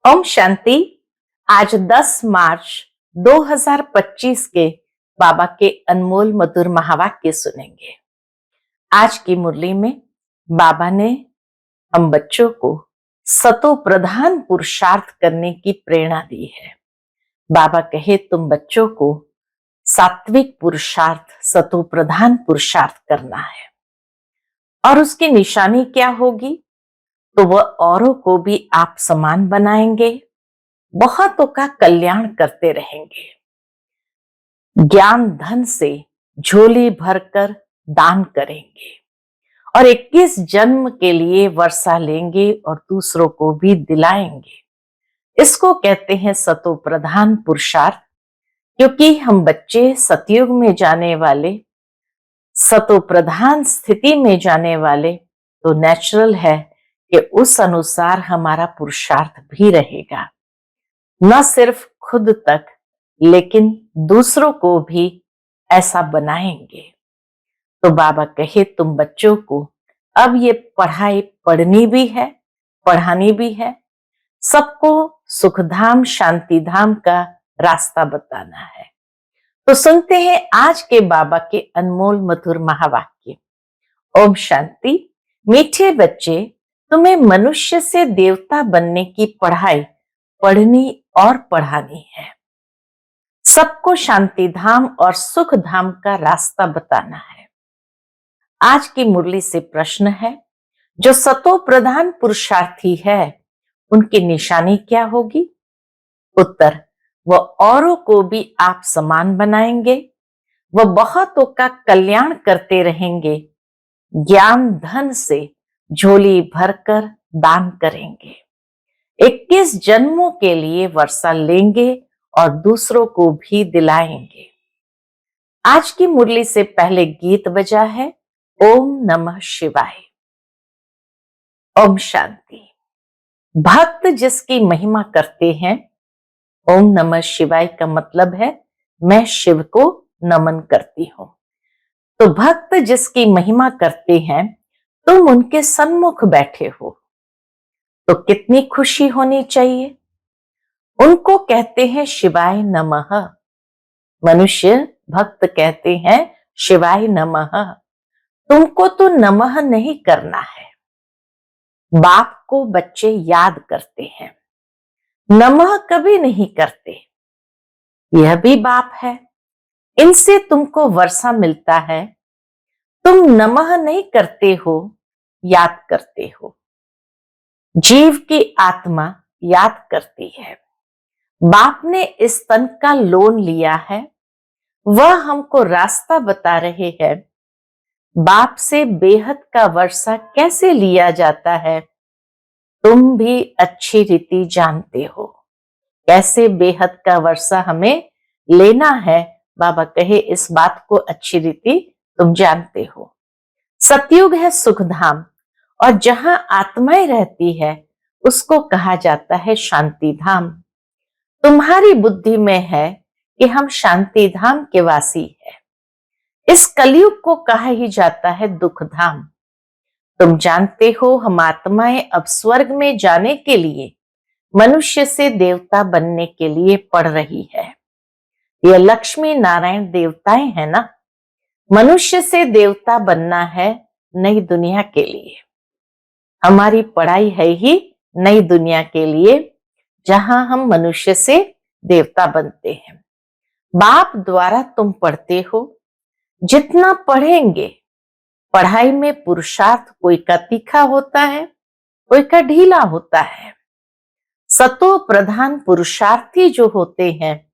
ओम शांति। आज 10 मार्च 2025 के बाबा के अनमोल मधुर महावाक्य सुनेंगे। आज की मुरली में बाबा ने हम बच्चों को सतो प्रधान पुरुषार्थ करने की प्रेरणा दी है। बाबा कहे तुम बच्चों को सात्विक पुरुषार्थ, सतो प्रधान पुरुषार्थ करना है और उसकी निशानी क्या होगी? तो वह औरों को भी आप समान बनाएंगे, बहुतों का कल्याण करते रहेंगे, ज्ञान धन से झोली भरकर दान करेंगे और 21 जन्म के लिए वर्षा लेंगे और दूसरों को भी दिलाएंगे। इसको कहते हैं सतो प्रधान पुरुषार्थ। क्योंकि हम बच्चे सतयुग में जाने वाले, सतो प्रधान स्थिति में जाने वाले, तो नेचुरल है कि उस अनुसार हमारा पुरुषार्थ भी रहेगा। न सिर्फ खुद तक लेकिन दूसरों को भी ऐसा बनाएंगे। तो बाबा कहे तुम बच्चों को अब ये पढ़ाई पढ़नी भी है, पढ़ानी भी है, सबको सुखधाम शांति धाम का रास्ता बताना है। तो सुनते हैं आज के बाबा के अनमोल मधुर महावाक्य। ओम शांति। मीठे बच्चे, तुम्हें मनुष्य से देवता बनने की पढ़ाई पढ़नी और पढ़ानी है। सबको शांति धाम और सुख धाम का रास्ता बताना है। आज की मुरली से प्रश्न है, जो सतो प्रधान पुरुषार्थी है उनकी निशानी क्या होगी? उत्तर, वह औरों को भी आप समान बनाएंगे, वह बहुतों का कल्याण करते रहेंगे, ज्ञान धन से झोली भरकर दान करेंगे, 21 जन्मों के लिए वर्षा लेंगे और दूसरों को भी दिलाएंगे। आज की मुरली से पहले गीत बजा है ओम नमः शिवाय। ओम शांति। भक्त जिसकी महिमा करते हैं, ओम नमः शिवाय का मतलब है मैं शिव को नमन करती हूं। तो भक्त जिसकी महिमा करते हैं, तुम उनके सन्मुख बैठे हो तो कितनी खुशी होनी चाहिए। उनको कहते हैं शिवाय नमः। मनुष्य भक्त कहते हैं शिवाय नमः। तुमको तो नमः नहीं करना है। बाप को बच्चे याद करते हैं, नमः कभी नहीं करते। यह भी बाप है, इनसे तुमको वर्षा मिलता है, तुम नमः नहीं करते हो, याद करते हो। जीव की आत्मा याद करती है। बाप ने इस तन का लोन लिया है, वह हमको रास्ता बता रहे हैं। बाप से बेहद का वर्षा कैसे लिया जाता है, तुम भी अच्छी रीति जानते हो। कैसे बेहद का वर्षा हमें लेना है, बाबा कहे इस बात को अच्छी रीति तुम जानते हो। सतयुग है सुखधाम और जहां आत्माएं रहती है उसको कहा जाता है शांति धाम। तुम्हारी बुद्धि में है कि हम शांति धाम के वासी हैं। इस कलयुग को कहा ही जाता है दुख धाम। तुम जानते हो हम आत्माएं अब स्वर्ग में जाने के लिए मनुष्य से देवता बनने के लिए पढ़ रही है। यह लक्ष्मी नारायण देवताएं हैं ना। मनुष्य से देवता बनना है नई दुनिया के लिए। हमारी पढ़ाई है ही नई दुनिया के लिए, जहां हम मनुष्य से देवता बनते हैं। बाप द्वारा तुम पढ़ते हो। जितना पढ़ेंगे, पढ़ाई में पुरुषार्थ कोई का तीखा होता है, कोई का ढीला होता है। सतो प्रधान पुरुषार्थी जो होते हैं,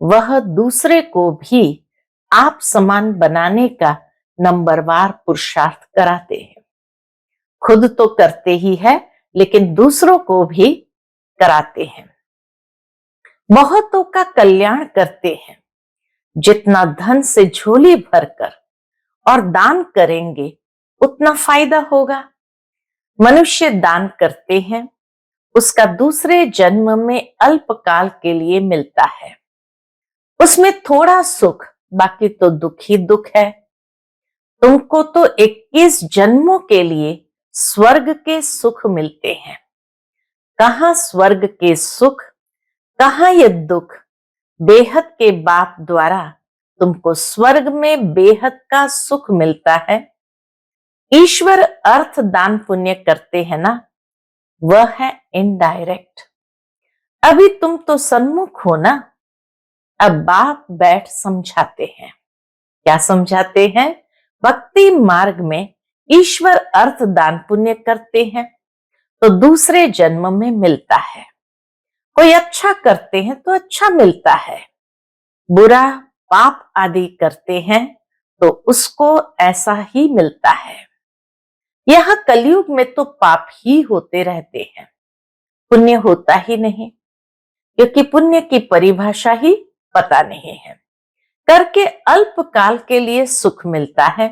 वह दूसरे को भी आप समान बनाने का नंबरवार पुरुषार्थ कराते हैं। खुद तो करते ही है लेकिन दूसरों को भी कराते हैं। बहुतों का कल्याण करते हैं। जितना धन से झोली भरकर और दान करेंगे उतना फायदा होगा। मनुष्य दान करते हैं, उसका दूसरे जन्म में अल्पकाल के लिए मिलता है। उसमें थोड़ा सुख, बाकी तो दुख ही दुख है। तुमको तो 21 जन्मों के लिए स्वर्ग के सुख मिलते हैं। कहाँ स्वर्ग के सुख, कहाँ ये दुख, बेहद के बाप द्वारा तुमको स्वर्ग में बेहद का सुख मिलता है। ईश्वर अर्थ दान पुण्य करते हैं ना, वह है इनडायरेक्ट। अभी तुम तो सन्मुख हो ना, अब बाप बैठ समझाते हैं। क्या समझाते हैं? भक्ति मार्ग में ईश्वर अर्थ दान पुण्य करते हैं तो दूसरे जन्म में मिलता है। कोई अच्छा करते हैं तो अच्छा मिलता है, बुरा पाप आदि करते हैं तो उसको ऐसा ही मिलता है। यह कलयुग में तो पाप ही होते रहते हैं, पुण्य होता ही नहीं, क्योंकि पुण्य की परिभाषा ही पता नहीं है। करके अल्प काल के लिए सुख मिलता है।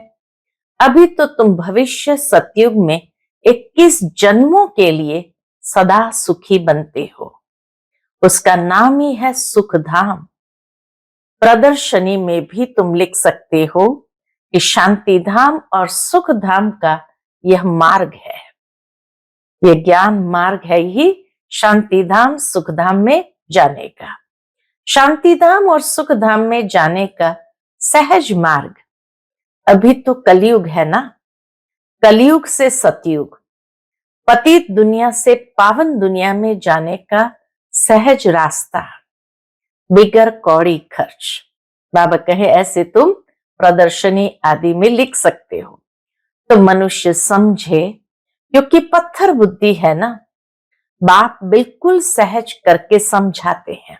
अभी तो तुम भविष्य सतयुग में 21 जन्मों के लिए सदा सुखी बनते हो। उसका नाम ही है सुख धाम। प्रदर्शनी में भी तुम लिख सकते हो कि शांति धाम और सुख धाम का यह मार्ग है। यह ज्ञान मार्ग है ही शांति धाम सुख धाम में जाने का। शांति धाम और सुख धाम में जाने का सहज मार्ग अभी तो कलयुग है ना, कलयुग से सतयुग, पतित दुनिया से पावन दुनिया में जाने का सहज रास्ता, बिगर कौड़ी खर्च। बाबा कहे ऐसे तुम प्रदर्शनी आदि में लिख सकते हो तो मनुष्य समझे, क्योंकि पत्थर बुद्धि है ना। बाप बिल्कुल सहज करके समझाते हैं।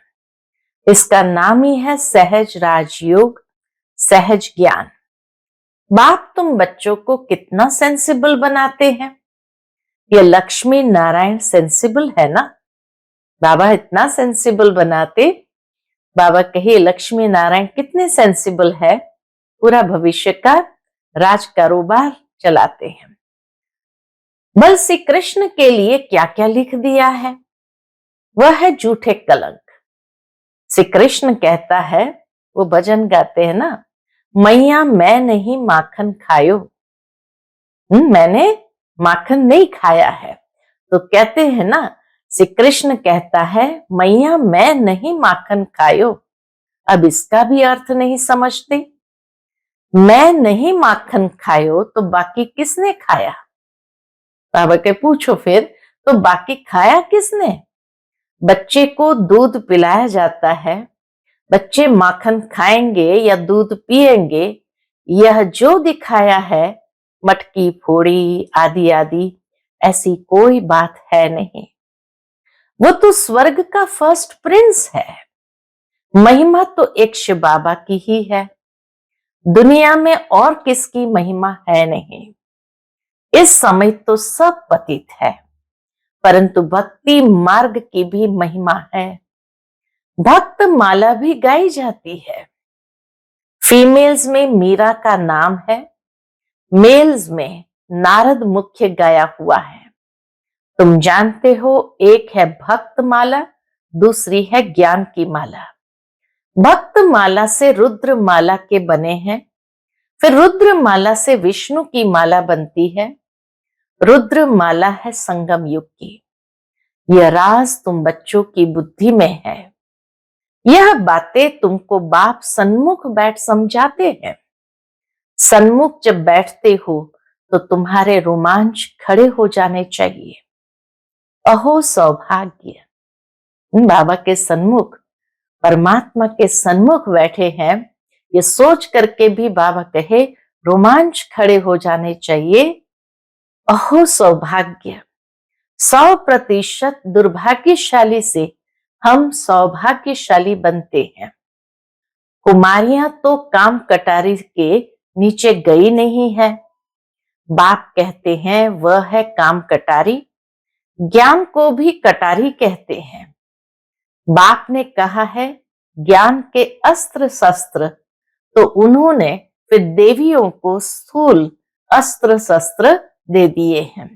इसका नाम ही है सहज राजयोग, सहज ज्ञान। बाप तुम बच्चों को कितना सेंसिबल बनाते हैं। ये लक्ष्मी नारायण सेंसिबल है ना, बाबा इतना सेंसिबल बनाते। बाबा कहिए लक्ष्मी नारायण कितने सेंसिबल है, पूरा भविष्य का राज कारोबार चलाते हैं। बल श्री कृष्ण के लिए क्या क्या लिख दिया है, वह है झूठे कलंक। श्री कृष्ण कहता है, वो भजन गाते हैं ना, मैया मैं नहीं माखन खायो। मैंने माखन नहीं खाया है, तो कहते हैं ना, श्री कृष्ण कहता है मैया मैं नहीं माखन खायो। अब इसका भी अर्थ नहीं समझते। मैं नहीं माखन खायो तो बाकी किसने खाया? बाबा के पूछो फिर, तो बाकी खाया किसने? बच्चे को दूध पिलाया जाता है, बच्चे माखन खाएंगे या दूध पिएंगे, यह जो दिखाया है मटकी फोड़ी आदि आदि, ऐसी कोई बात है नहीं। वो तो स्वर्ग का फर्स्ट प्रिंस है। महिमा तो एक शिव बाबा की ही है, दुनिया में और किसकी महिमा है नहीं। इस समय तो सब पतित है, परंतु भक्ति मार्ग की भी महिमा है। भक्त माला भी गाई जाती है। फीमेल्स में मीरा का नाम है, मेल्स में नारद मुख्य गाया हुआ है। तुम जानते हो, एक है भक्त माला, दूसरी है ज्ञान की माला। भक्त माला से रुद्र माला के बने हैं, फिर रुद्र माला से विष्णु की माला बनती है। रुद्र माला है संगम युग की। यह राज तुम बच्चों की बुद्धि में है। यह बातें तुमको बाप सन्मुख बैठ समझाते हैं। सन्मुख जब बैठते हो तो तुम्हारे रोमांच खड़े हो जाने चाहिए। अहो सौभाग्य, बाबा के सन्मुख, परमात्मा के सन्मुख बैठे हैं, ये सोच करके भी बाबा कहे रोमांच खड़े हो जाने चाहिए। अहो सौभाग्य, 100% दुर्भाग्यशाली से हम सौभाग्यशाली बनते हैं। कुमारियां तो काम कटारी के नीचे गई नहीं है। बाप कहते हैं वह है काम कटारी। ज्ञान को भी कटारी कहते हैं। बाप ने कहा है ज्ञान के अस्त्र शस्त्र, तो उन्होंने फिर देवियों को स्थूल अस्त्र शस्त्र दे दिए हैं।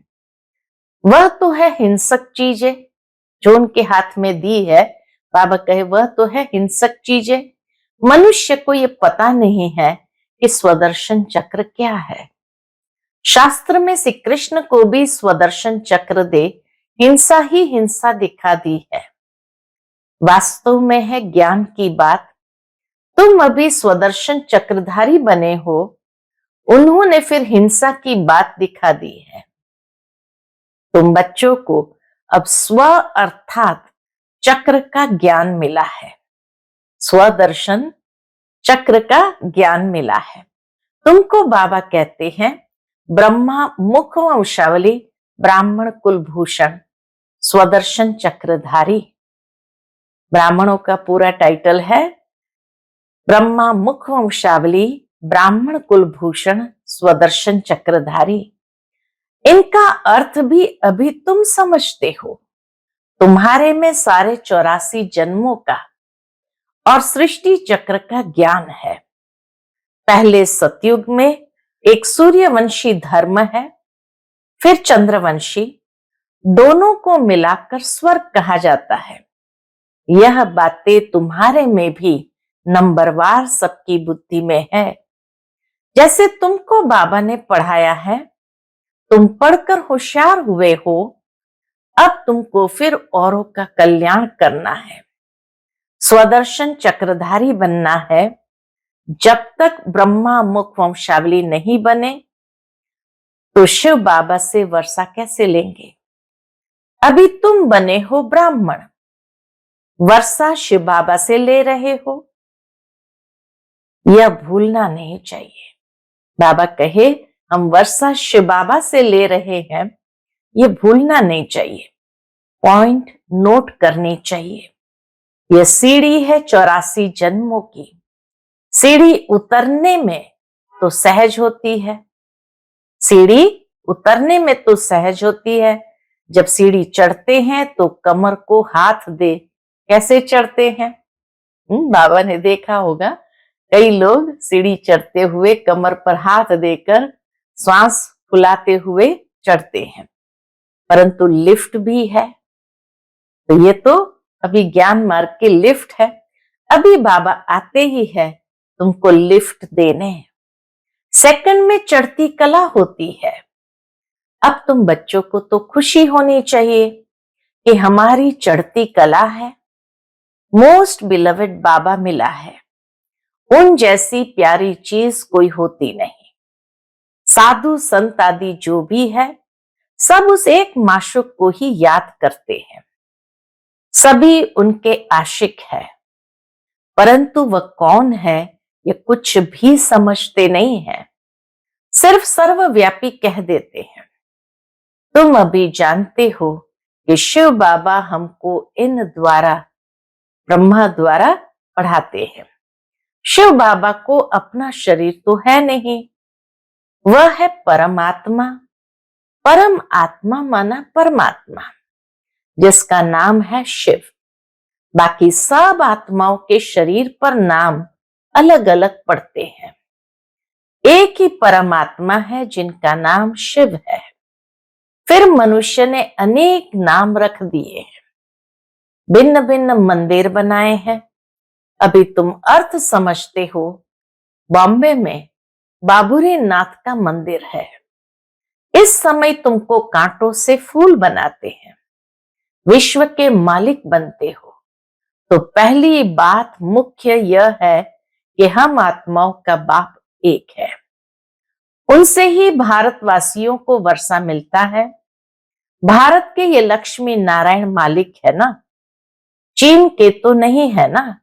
वह तो है हिंसक चीजें जो उनके हाथ में दी है। बाबा कहे वह तो है हिंसक चीजें। मनुष्य को ये पता नहीं है कि स्वदर्शन चक्र क्या है। शास्त्र में श्री कृष्ण को भी स्वदर्शन चक्र दे हिंसा ही हिंसा दिखा दी है। वास्तव में है ज्ञान की बात। तुम अभी स्वदर्शन चक्रधारी बने हो, उन्होंने फिर हिंसा की बात दिखा दी है। तुम बच्चों को अब स्व अर्थात चक्र का ज्ञान मिला है, स्वदर्शन चक्र का ज्ञान मिला है। तुमको बाबा कहते हैं ब्रह्मा मुख वंशावली ब्राह्मण कुलभूषण स्वदर्शन चक्रधारी। ब्राह्मणों का पूरा टाइटल है ब्रह्मा मुख वंशावली ब्राह्मण कुलभूषण स्वदर्शन चक्रधारी। इनका अर्थ भी अभी तुम समझते हो। तुम्हारे में सारे 84 जन्मों का और सृष्टि चक्र का ज्ञान है। पहले सतयुग में एक सूर्यवंशी धर्म है, फिर चंद्रवंशी, दोनों को मिलाकर स्वर्ग कहा जाता है। यह बातें तुम्हारे में भी नंबरवार सबकी बुद्धि में है। जैसे तुमको बाबा ने पढ़ाया है, तुम पढ़कर होशियार हुए हो, अब तुमको फिर औरों का कल्याण करना है, स्वदर्शन चक्रधारी बनना है। जब तक ब्रह्मा मुख वंशावली नहीं बने तो शिव बाबा से वर्षा कैसे लेंगे। अभी तुम बने हो ब्राह्मण, वर्षा शिव बाबा से ले रहे हो, यह भूलना नहीं चाहिए। बाबा कहे हम वर्षा शिव बाबा से ले रहे हैं, यह भूलना नहीं चाहिए, पॉइंट नोट करनी चाहिए। यह सीढ़ी है 84 जन्मों की। सीढ़ी उतरने में तो सहज होती है, सीढ़ी उतरने में तो सहज होती है। जब सीढ़ी चढ़ते हैं तो कमर को हाथ दे कैसे चढ़ते हैं। बाबा ने देखा होगा कई लोग सीढ़ी चढ़ते हुए कमर पर हाथ देकर श्वास फुलाते हुए चढ़ते हैं, परंतु लिफ्ट भी है। तो ये तो अभी ज्ञान मार्ग की लिफ्ट है। अभी बाबा आते ही है तुमको लिफ्ट देने। सेकंड में चढ़ती कला होती है। अब तुम बच्चों को तो खुशी होनी चाहिए कि हमारी चढ़ती कला है, मोस्ट बिलवेड बाबा मिला है। उन जैसी प्यारी चीज कोई होती नहीं। साधु संत आदि जो भी है सब उस एक माशूक को ही याद करते हैं, सभी उनके आशिक है, परंतु वह कौन है ये कुछ भी समझते नहीं है, सिर्फ सर्वव्यापी कह देते हैं। तुम अभी जानते हो कि शिव बाबा हमको इन द्वारा ब्रह्मा द्वारा पढ़ाते हैं। शिव बाबा को अपना शरीर तो है नहीं, वह है परमात्मा। परम आत्मा माना परमात्मा, जिसका नाम है शिव। बाकी सब आत्माओं के शरीर पर नाम अलग अलग पड़ते हैं। एक ही परमात्मा है जिनका नाम शिव है। फिर मनुष्य ने अनेक नाम रख दिए हैं, भिन्न भिन्न मंदिर बनाए हैं। अभी तुम अर्थ समझते हो। बॉम्बे में बाबूरी नाथ का मंदिर है। इस समय तुमको कांटों से फूल बनाते हैं, विश्व के मालिक बनते हो। तो पहली बात मुख्य यह है कि हम आत्माओं का बाप एक है। उनसे ही भारतवासियों को वर्षा मिलता है। भारत के ये लक्ष्मी नारायण मालिक है ना, चीन के तो नहीं है ना।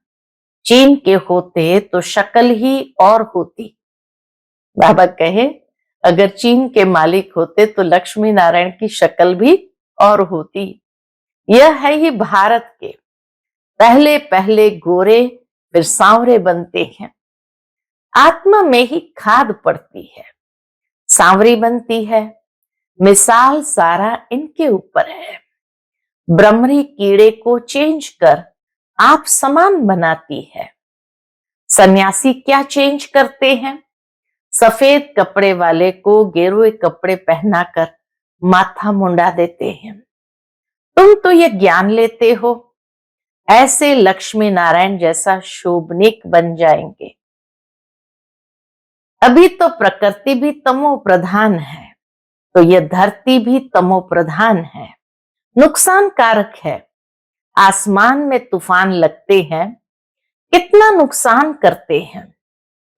चीन के होते तो शक्ल ही और होती। बाबा कहे अगर चीन के मालिक होते तो लक्ष्मी नारायण की शक्ल भी और होती। यह है ही भारत के। पहले पहले गोरे फिर सांवरे बनते हैं। आत्मा में ही खाद पड़ती है, सांवरी बनती है। मिसाल सारा इनके ऊपर है। ब्रह्मरी कीड़े को चेंज कर आप समान बनाती है। सन्यासी क्या चेंज करते हैं, सफेद कपड़े वाले को गेरुए कपड़े पहनाकर माथा मुंडा देते हैं। तुम तो ये ज्ञान लेते हो, ऐसे लक्ष्मी नारायण जैसा शोभनिक बन जाएंगे। अभी तो प्रकृति भी तमो प्रधान है, तो यह धरती भी तमो प्रधान है। नुकसान कारक है। आसमान में तूफान लगते हैं, कितना नुकसान करते हैं,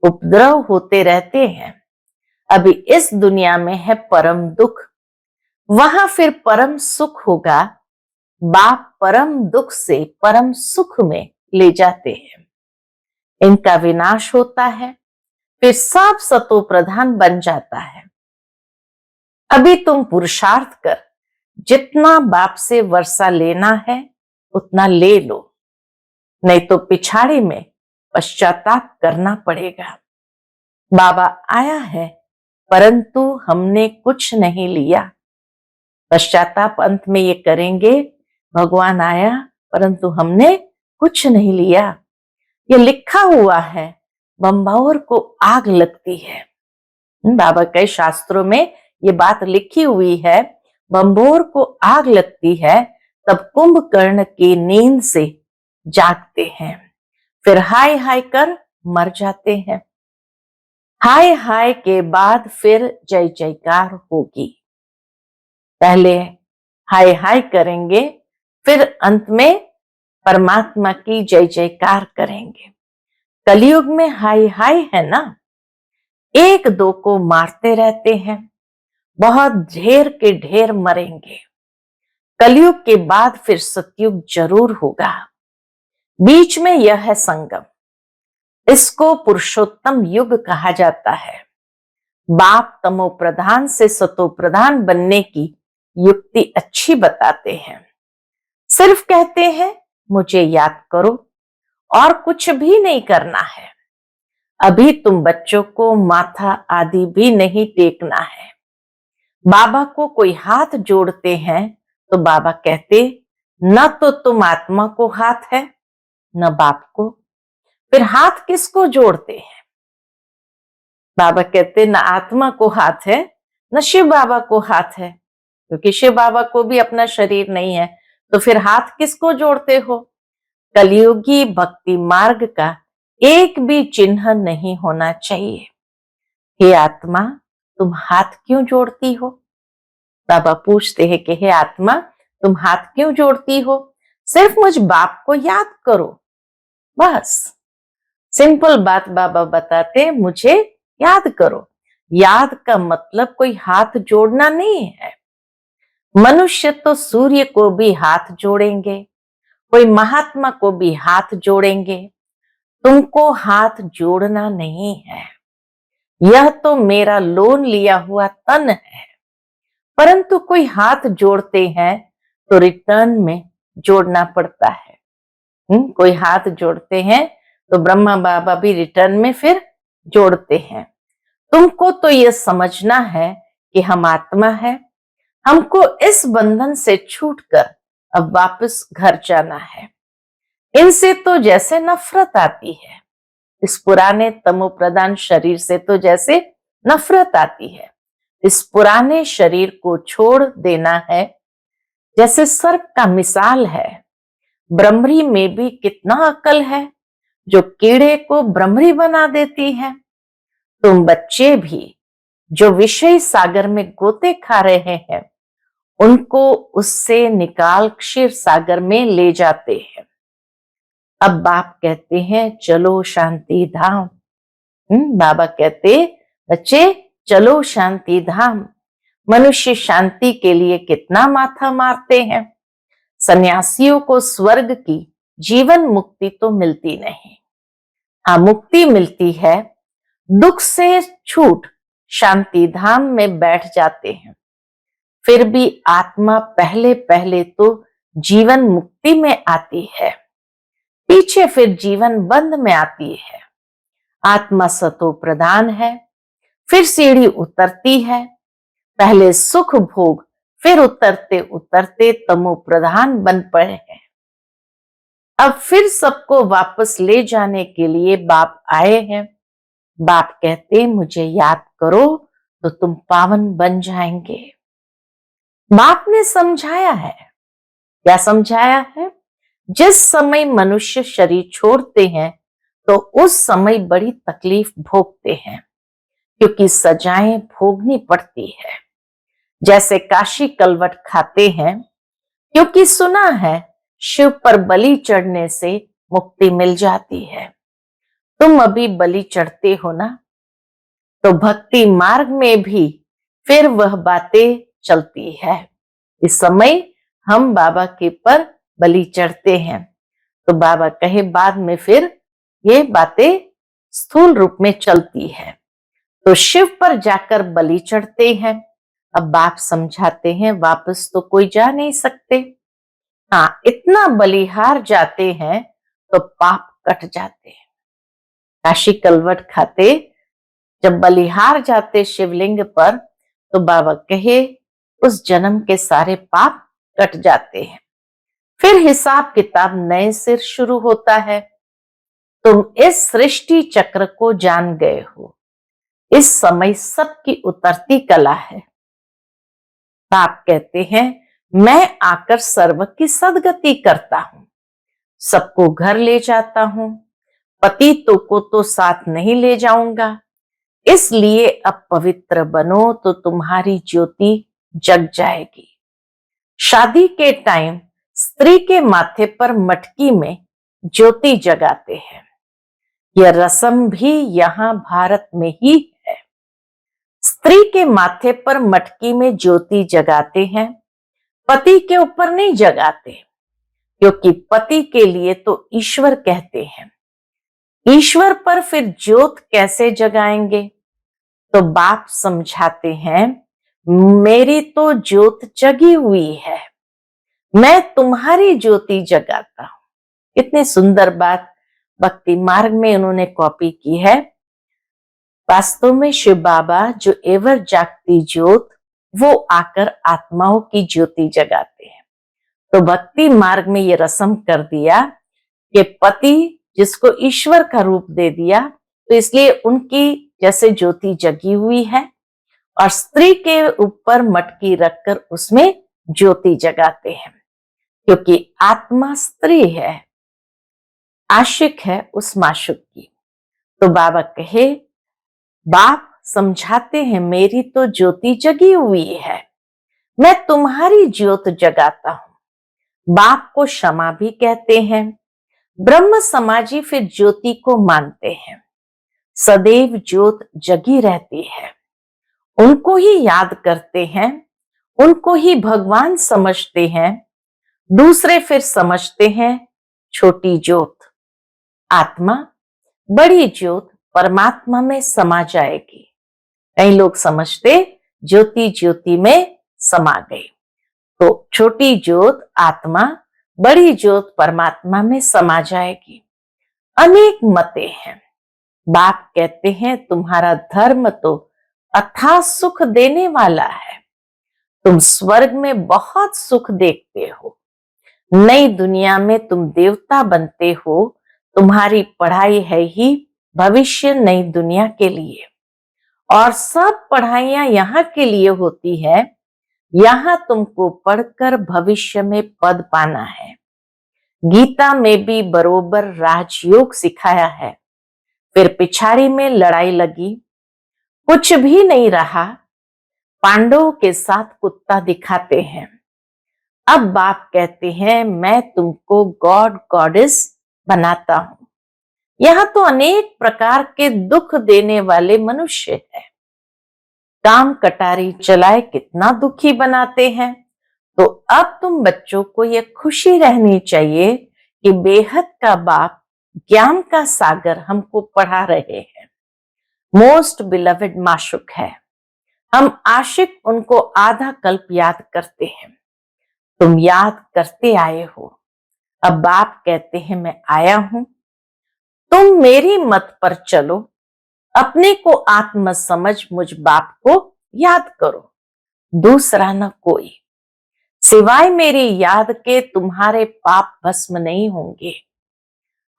उपद्रव होते रहते हैं। अभी इस दुनिया में है परम दुख, वहां फिर परम सुख होगा। बाप परम दुख से परम सुख में ले जाते हैं। इनका विनाश होता है, फिर सब सतो प्रधान बन जाता है। अभी तुम पुरुषार्थ कर, जितना बाप से वर्षा लेना है उतना ले लो, नहीं तो पिछाड़ी में पश्चाताप करना पड़ेगा। बाबा आया है परंतु हमने कुछ नहीं लिया। पश्चाताप अंत में ये करेंगे, भगवान आया परंतु हमने कुछ नहीं लिया। ये लिखा हुआ है, बम्बावर को आग लगती है। बाबा के शास्त्रों में ये बात लिखी हुई है, बम्बोर को आग लगती है तब कुंभकर्ण की नींद से जागते हैं, फिर हाय हाय कर मर जाते हैं। हाय हाय के बाद फिर जय जयकार होगी। पहले हाय हाय करेंगे, फिर अंत में परमात्मा की जय जयकार करेंगे। कलयुग में हाय हाय है ना, एक दो को मारते रहते हैं, बहुत ढेर के ढेर मरेंगे। कलयुग के बाद फिर सतयुग जरूर होगा। बीच में यह है संगम, इसको पुरुषोत्तम युग कहा जाता है। बाप तमो प्रधान से सतो प्रधान बनने की युक्ति अच्छी बताते हैं। सिर्फ कहते हैं मुझे याद करो और कुछ भी नहीं करना है। अभी तुम बच्चों को माथा आदि भी नहीं टेकना है। बाबा को कोई हाथ जोड़ते हैं तो बाबा कहते न तो तुम आत्मा को हाथ है न बाप को, फिर हाथ किसको जोड़ते हैं? बाबा कहते न आत्मा को हाथ है न शिव बाबा को हाथ है, क्योंकि शिव बाबा को भी अपना शरीर नहीं है, तो फिर हाथ किसको जोड़ते हो? कलयुगी भक्ति मार्ग का एक भी चिन्ह नहीं होना चाहिए। हे आत्मा, तुम हाथ क्यों जोड़ती हो? बाबा पूछते हैं कि हे आत्मा, तुम हाथ क्यों जोड़ती हो? सिर्फ मुझ बाप को याद करो, बस। सिंपल बात बाबा बताते, मुझे याद करो। याद का मतलब कोई हाथ जोड़ना नहीं है। मनुष्य तो सूर्य को भी हाथ जोड़ेंगे, कोई महात्मा को भी हाथ जोड़ेंगे। तुमको हाथ जोड़ना नहीं है। यह तो मेरा लोन लिया हुआ तन है, परंतु कोई हाथ जोड़ते हैं तो रिटर्न में जोड़ना पड़ता है। कोई हाथ जोड़ते हैं तो ब्रह्मा बाबा भी रिटर्न में फिर जोड़ते हैं। तुमको तो यह समझना है कि हम आत्मा है, हमको इस बंधन से छूटकर अब वापस घर जाना है। इनसे तो जैसे नफरत आती है, इस पुराने तमोप्रधान शरीर से तो जैसे नफरत आती है। इस पुराने शरीर को छोड़ देना है। जैसे सर्प का मिसाल है, ब्रह्मरी में भी कितना अकल है जो कीड़े को ब्रह्मरी बना देती है। तुम बच्चे भी जो विषय सागर में गोते खा रहे हैं, उनको उससे निकाल क्षीर सागर में ले जाते हैं। अब बाप कहते हैं चलो शांति धाम। बाबा कहते बच्चे चलो शांति धाम। मनुष्य शांति के लिए कितना माथा मारते हैं। सन्यासियों को स्वर्ग की जीवन मुक्ति तो मिलती नहीं। हाँ, मुक्ति मिलती है, दुख से छूट शांति धाम में बैठ जाते हैं। फिर भी आत्मा पहले पहले तो जीवन मुक्ति में आती है, पीछे फिर जीवन बंध में आती है। आत्मा सतो प्रधान है, फिर सीढ़ी उतरती है। पहले सुख भोग, फिर उतरते उतरते तमो प्रधान बन पड़े हैं। अब फिर सबको वापस ले जाने के लिए बाप आए हैं। बाप कहते मुझे याद करो तो तुम पावन बन जाएंगे। बाप ने समझाया है। क्या समझाया है? जिस समय मनुष्य शरीर छोड़ते हैं तो उस समय बड़ी तकलीफ भोगते हैं, क्योंकि सजाएं भोगनी पड़ती है। जैसे काशी कलवट खाते हैं, क्योंकि सुना है शिव पर बलि चढ़ने से मुक्ति मिल जाती है। तुम अभी बलि चढ़ते हो ना, तो भक्ति मार्ग में भी फिर वह बातें चलती है। इस समय हम बाबा के पर बलि चढ़ते हैं, तो बाबा कहे बाद में फिर ये बातें स्थूल रूप में चलती है। तो शिव पर जाकर बलि चढ़ते हैं। अब बाप समझाते हैं वापस तो कोई जा नहीं सकते। हाँ, इतना बलिहार जाते हैं तो पाप कट जाते हैं। काशी कलवट खाते जब बलिहार जाते शिवलिंग पर, तो बाबा कहे उस जन्म के सारे पाप कट जाते हैं। फिर हिसाब किताब नए सिर शुरू होता है। तुम इस सृष्टि चक्र को जान गए हो। इस समय सबकी उतरती कला है। बाप कहते हैं मैं आकर सर्व की सदगति करता हूं, सबको घर ले जाता हूं, पतितों को तो साथ नहीं ले जाऊंगा। इसलिए अब पवित्र बनो तो तुम्हारी ज्योति जग जाएगी। शादी के टाइम स्त्री के माथे पर मटकी में ज्योति जगाते हैं। यह रस्म भी यहाँ भारत में ही है। स्त्री के माथे पर मटकी में ज्योति जगाते हैं, पति के ऊपर नहीं जगाते, क्योंकि पति के लिए तो ईश्वर कहते हैं। ईश्वर पर फिर ज्योत कैसे जगाएंगे? तो बाप समझाते हैं मेरी तो ज्योत जगी हुई है, मैं तुम्हारी ज्योति जगाता हूं। कितनी सुंदर बात भक्ति मार्ग में उन्होंने कॉपी की है। वास्तव में शिव बाबा जो एवर जागती ज्योत, वो आकर आत्माओं की ज्योति जगाते हैं। तो भक्ति मार्ग में ये रस्म कर दिया कि पति जिसको ईश्वर का रूप दे दिया, तो इसलिए उनकी जैसे ज्योति जगी हुई है, और स्त्री के ऊपर मटकी रखकर उसमें ज्योति जगाते हैं, क्योंकि आत्मा स्त्री है, आशिक है उस माशुक की। तो बाबा कहे बाप समझाते हैं मेरी तो ज्योति जगी हुई है, मैं तुम्हारी ज्योत जगाता हूं। बाप को क्षमा भी कहते हैं। ब्रह्म समाजी फिर ज्योति को मानते हैं। सदैव ज्योत जगी रहती है, उनको ही याद करते हैं, उनको ही भगवान समझते हैं। दूसरे फिर समझते हैं छोटी ज्योत। आत्मा बड़ी ज्योत परमात्मा में समा जाएगी। कई लोग समझते ज्योति ज्योति में समा गई, तो छोटी ज्योत आत्मा, बड़ी ज्योत परमात्मा में समा जाएगी। अनेक मते हैं। बाप कहते हैं तुम्हारा धर्म तो अथाह सुख देने वाला है। तुम स्वर्ग में बहुत सुख देखते हो, नई दुनिया में तुम देवता बनते हो। तुम्हारी पढ़ाई है ही भविष्य नई दुनिया के लिए, और सब पढ़ाइयां यहाँ के लिए होती है। यहाँ तुमको पढ़कर भविष्य में पद पाना है। गीता में भी बरोबर राजयोग सिखाया है। फिर पिछाड़ी में लड़ाई लगी, कुछ भी नहीं रहा, पांडवों के साथ कुत्ता दिखाते हैं। अब बाप कहते हैं मैं तुमको गॉड गॉडेस बनाता हूं। यहां तो अनेक प्रकार के दुख देने वाले मनुष्य हैं। काम कटारी चलाए कितना दुखी बनाते हैं। तो अब तुम बच्चों को यह खुशी रहनी चाहिए कि बेहद का बाप ज्ञान का सागर हमको पढ़ा रहे हैं। मोस्ट बिलवेड माशुक है। हम आशिक उनको आधा कल्प याद करते हैं। तुम याद करते आए हो। अब बाप कहते हैं मैं आया हूं, तुम मेरी मत पर चलो, अपने को आत्म समझ मुझ बाप को याद करो, दूसरा न कोई। सिवाय मेरी याद के तुम्हारे पाप भस्म नहीं होंगे।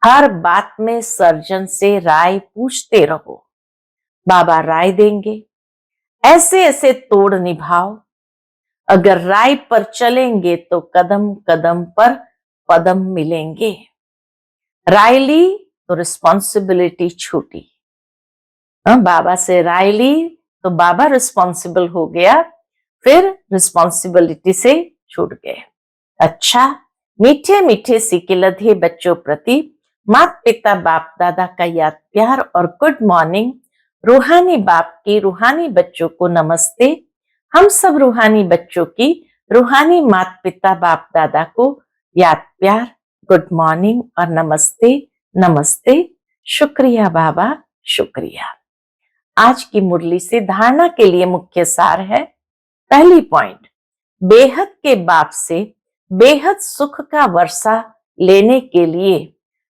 हर बात में सर्जन से राय पूछते रहो, बाबा राय देंगे। ऐसे ऐसे तोड़ निभाओ। अगर राय पर चलेंगे तो कदम कदम पर पदम मिलेंगे। राय ली तो रिस्पॉन्सिबिलिटी छूटी। बाबा से राय ली तो बाबा रिस्पॉन्सिबल हो गया, फिर रिस्पॉन्सिबिलिटी से छूट गए। अच्छा, मीठे मीठे सीके लधे बच्चों प्रति माता पिता बाप दादा का याद प्यार और गुड मॉर्निंग। रूहानी बाप की रूहानी बच्चों को नमस्ते। हम सब रूहानी बच्चों की रूहानी माता पिता बाप दादा को याद प्यार, गुड मॉर्निंग और नमस्ते। नमस्ते। शुक्रिया बाबा, शुक्रिया। आज की मुरली से धारणा के लिए मुख्य सार है। पहली पॉइंट, बेहद के बाप से बेहद सुख का वर्षा लेने के लिए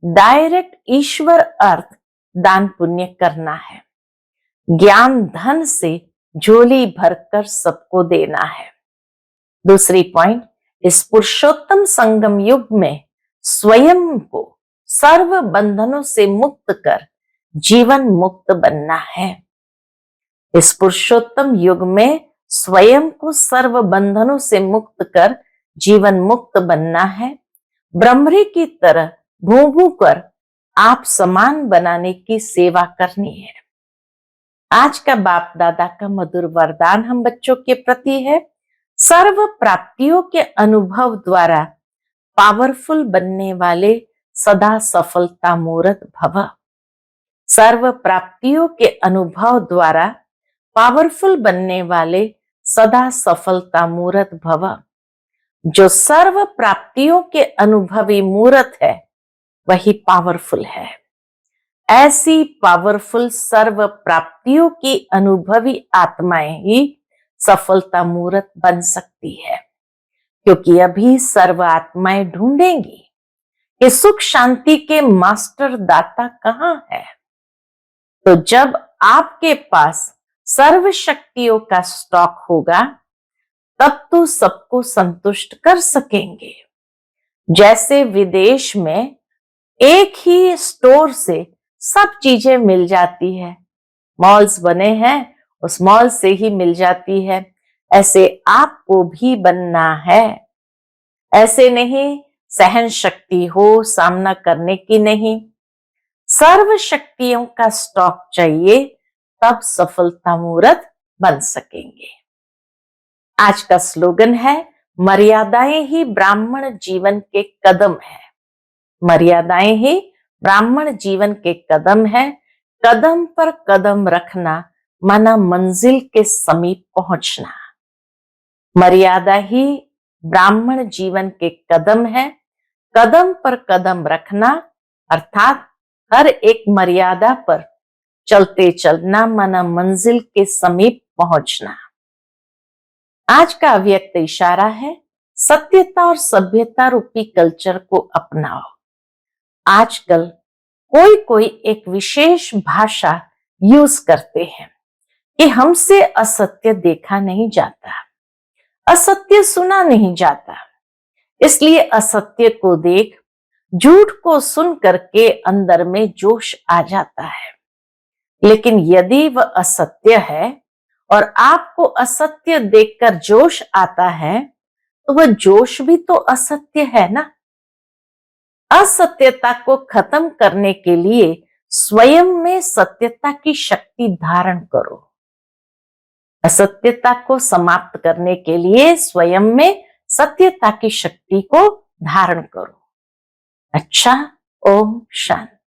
डायरेक्ट ईश्वर अर्थ दान पुण्य करना है। ज्ञान धन से झोली भरकर सबको देना है। दूसरी पॉइंट, इस पुरुषोत्तम संगम युग में स्वयं को सर्व बंधनों से मुक्त कर जीवन मुक्त बनना है। इस पुरुषोत्तम युग में स्वयं को सर्व बंधनों से मुक्त कर जीवन मुक्त बनना है। ब्रह्मरी की तरह भू भू कर आप समान बनाने की सेवा करनी है। आज का बाप दादा का मधुर वरदान हम बच्चों के प्रति है, सर्व प्राप्तियों के अनुभव द्वारा पावरफुल बनने वाले सदा सफलता मूर्त भव। सर्व प्राप्तियों के अनुभव द्वारा पावरफुल बनने वाले सदा सफलता मूर्त भव। जो सर्व प्राप्तियों के अनुभवी मूर्त है वही पावरफुल है। ऐसी पावरफुल सर्व प्राप्तियों की अनुभवी आत्माएं ही सफलता मूर्त बन सकती है, क्योंकि अभी सर्व आत्माएं ढूंढेंगी कि सुख शांति के मास्टर दाता कहाँ है। तो जब आपके पास सर्व शक्तियों का स्टॉक होगा तब तो सबको संतुष्ट कर सकेंगे। जैसे विदेश में एक ही स्टोर से सब चीजें मिल जाती है, मॉल्स बने हैं उस मॉल से ही मिल जाती है, ऐसे आपको भी बनना है। ऐसे नहीं सहन शक्ति हो सामना करने की नहीं, सर्व शक्तियों का स्टॉक चाहिए तब सफलता मूर्त बन सकेंगे। आज का स्लोगन है, मर्यादाएं ही ब्राह्मण जीवन के कदम है। मर्यादाएं ही ब्राह्मण जीवन के कदम है। कदम पर कदम रखना माना मंजिल के समीप पहुंचना। मर्यादा ही ब्राह्मण जीवन के कदम है। कदम पर कदम रखना अर्थात हर एक मर्यादा पर चलते चलना माना मंजिल के समीप पहुंचना। आज का अव्यक्त इशारा है, सत्यता और सभ्यता रूपी कल्चर को अपनाओ। आजकल कोई कोई एक विशेष भाषा यूज करते हैं कि हमसे असत्य देखा नहीं जाता, असत्य सुना नहीं जाता, इसलिए असत्य को देख झूठ को सुन करके अंदर में जोश आ जाता है। लेकिन यदि वह असत्य है और आपको असत्य देखकर जोश आता है तो वह जोश भी तो असत्य है ना। असत्यता को खत्म करने के लिए स्वयं में सत्यता की शक्ति धारण करो। असत्यता को समाप्त करने के लिए स्वयं में सत्यता की शक्ति को धारण करो। अच्छा, ओम शांति।